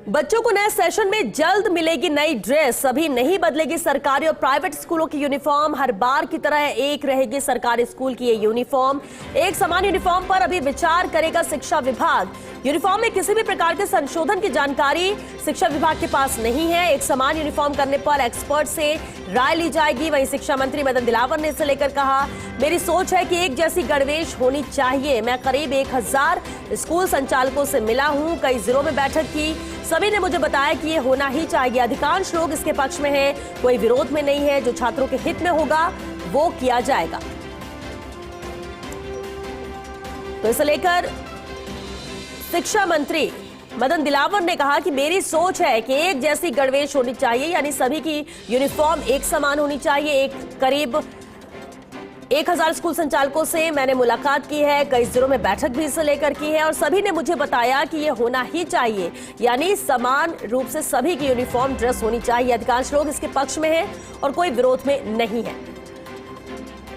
बच्चों को नए सेशन में जल्द मिलेगी नई ड्रेस। अभी नहीं बदलेगी सरकारी और प्राइवेट स्कूलों की यूनिफॉर्म। हर बार की तरह एक रहेगी सरकारी स्कूल की ये यूनिफॉर्म। एक समान यूनिफॉर्म पर अभी विचार करेगा शिक्षा विभाग। यूनिफॉर्म में किसी भी प्रकार के संशोधन की जानकारी शिक्षा विभाग के पास नहीं है। एक समान यूनिफॉर्म करने पर एक्सपर्ट से राय ली जाएगी। वहीं शिक्षा मंत्री मदन दिलावर ने इसे लेकर कहा, मेरी सोच है कि एक जैसी गणवेश होनी चाहिए। मैं करीब 1000 स्कूल संचालकों से मिला हूं, कई जिलों में बैठक की, सभी ने मुझे बताया कि ये होना ही चाहिए। अधिकांश लोग इसके पक्ष में हैं, कोई विरोध में नहीं है। जो छात्रों के हित में होगा वो किया जाएगा। तो इसे लेकर शिक्षा मंत्री मदन दिलावर ने कहा कि मेरी सोच है कि एक जैसी गणवेश होनी चाहिए, यानी सभी की यूनिफॉर्म एक समान होनी चाहिए। करीब 1000 स्कूल संचालकों से मैंने मुलाकात की है, कई जिलों में बैठक भी इसे लेकर की है और सभी ने मुझे बताया कि यह होना ही चाहिए, यानी समान रूप से सभी की यूनिफॉर्म ड्रेस होनी चाहिए। अधिकांश लोग इसके पक्ष में हैं और कोई विरोध में नहीं है।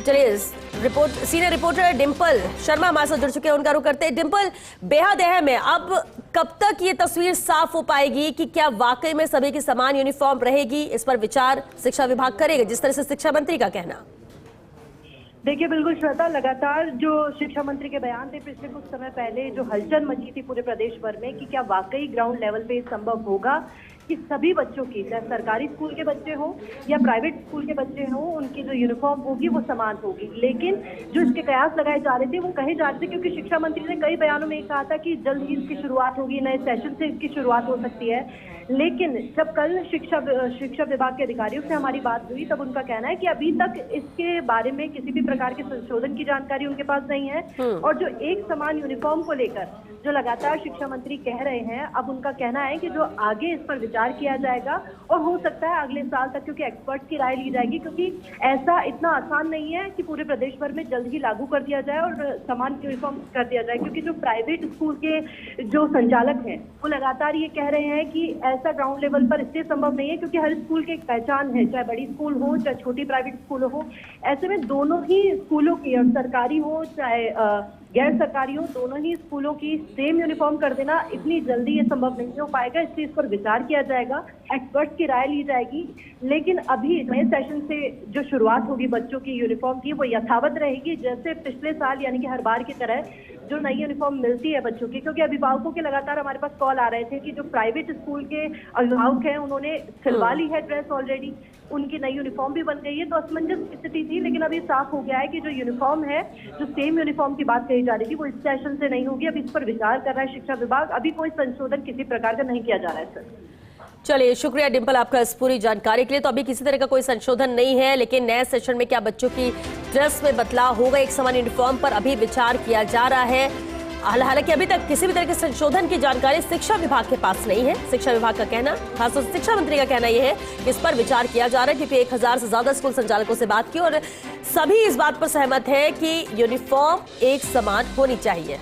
चलिए सीनियर रिपोर्टर डिंपल शर्मा हमारे साथ जुड़ चुके हैं, उनका रुख करते हैं। डिंपल, बेहद अहम है, अब कब तक ये तस्वीर साफ हो पाएगी कि क्या वाकई में सभी की समान यूनिफॉर्म रहेगी? इस पर विचार शिक्षा विभाग करेगा, जिस तरह से शिक्षा मंत्री का कहना। देखिए बिल्कुल श्वेता, लगातार जो शिक्षा मंत्री के बयान थे पिछले कुछ समय पहले, जो हलचल मची थी पूरे प्रदेश भर में कि क्या वाकई ग्राउंड लेवल पे संभव होगा कि सभी बच्चों की, चाहे सरकारी स्कूल के बच्चे हों या प्राइवेट स्कूल के बच्चे हों, उनकी जो यूनिफॉर्म होगी वो समान होगी। लेकिन जो इसके कयास लगाए जा रहे थे वो कहे जा रहे थे, क्योंकि शिक्षा मंत्री ने कई बयानों में कहा था कि जल्द ही इसकी शुरुआत होगी, नए सेशन से इसकी शुरुआत हो सकती है। लेकिन जब कल शिक्षा विभाग के अधिकारियों से हमारी बात हुई, तब उनका कहना है कि अभी तक इसके बारे में किसी भी प्रकार के संशोधन की जानकारी उनके पास नहीं है। और जो एक समान यूनिफॉर्म को लेकर जो लगातार शिक्षा मंत्री कह रहे हैं, अब उनका कहना है कि जो आगे इस पर विचार किया जाएगा और हो सकता है अगले साल तक, क्योंकि एक्सपर्ट्स की राय ली जाएगी, क्योंकि ऐसा इतना आसान नहीं है कि पूरे प्रदेश भर में जल्द ही लागू कर दिया जाए और समान यूनिफॉर्म कर दिया जाए। क्योंकि जो प्राइवेट स्कूल के जो संचालक हैं वो लगातार ये कह रहे हैं कि ऐसा ग्राउंड लेवल पर इसलिए संभव नहीं है क्योंकि हर स्कूल की एक पहचान है, चाहे बड़ी स्कूल हो चाहे छोटी प्राइवेट स्कूल हो। ऐसे में दोनों ही स्कूलों की, सरकारी हो चाहे गैर सरकारी हो, दोनों ही स्कूलों की सेम यूनिफॉर्म कर देना इतनी जल्दी ये संभव नहीं हो पाएगा। इसलिए इस पर विचार किया जाएगा, एक्सपर्ट्स की राय ली जाएगी। लेकिन अभी नए सेशन से जो शुरुआत होगी बच्चों की यूनिफॉर्म की, वो यथावत रहेगी जैसे पिछले साल, यानी कि हर बार की तरह जो नई यूनिफॉर्म मिलती है बच्चों की। क्योंकि अभिभावकों के लगातार हमारे पास कॉल आ रहे थे कि जो प्राइवेट स्कूल के अभिभावक हैं उन्होंने सिलवा ली है ड्रेस ऑलरेडी, उनकी नई यूनिफॉर्म भी बन गई है, तो असमंजस स्थिति थी। लेकिन अभी साफ हो गया है कि जो यूनिफॉर्म है, जो सेम यूनिफॉर्म की बात कही जा रही थी, वो इस सेशन से नहीं होगी। अभी इस पर विचार कर रहा है शिक्षा विभाग, अभी कोई संशोधन किसी प्रकार का नहीं किया जा रहा है। सर चलिए, शुक्रिया डिंपल आपका इस पूरी जानकारी के लिए। तो अभी किसी तरह का कोई संशोधन नहीं है, लेकिन नए सेशन में क्या बच्चों की ड्रेस में बदलाव होगा, एक समान यूनिफॉर्म पर अभी विचार किया जा रहा है। हालांकि अभी तक किसी भी तरह के संशोधन की जानकारी शिक्षा विभाग के पास नहीं है। शिक्षा विभाग का कहना, खासतौर से शिक्षा मंत्री का कहना यह है कि इस पर विचार किया जा रहा है, क्योंकि 1000 से ज्यादा स्कूल संचालकों से बात की और सभी इस बात पर सहमत है कि यूनिफॉर्म एक समान होनी चाहिए।